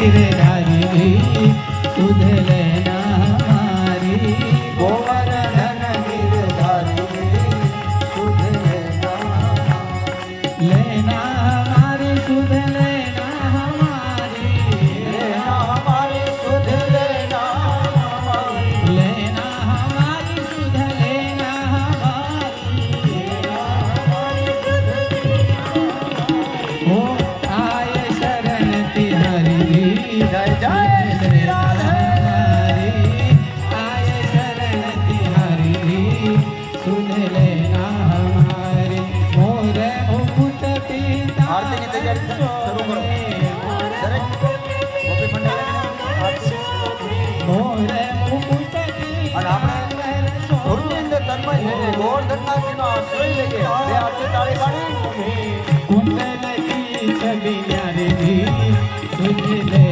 गिरधारी सुध लेना हमारी गोवर्धन गिरधारी सुध लेना हमारी सुध लेना हमारी लेना हमारी सुध लेना हमारी लेना हमारी सुध लेना हमारी लेना हमारी सुध लेना आय शरण तिहरी जय जय श्री राधे आय शरण तिहरी सुध लेना हमारी मोर मुकुट पीता आरती की तैयारी शुरू करो दरेक गोपी मंडळ मोर मुकुट पीता અને આપણે ધૂળની અંદર તન્મય થઈને ગોવર્ધનનાથજીનો આશ્રય લઈએ બે હાથે તાળી પાડી કુંડલ की छवि न्यारी सुध ले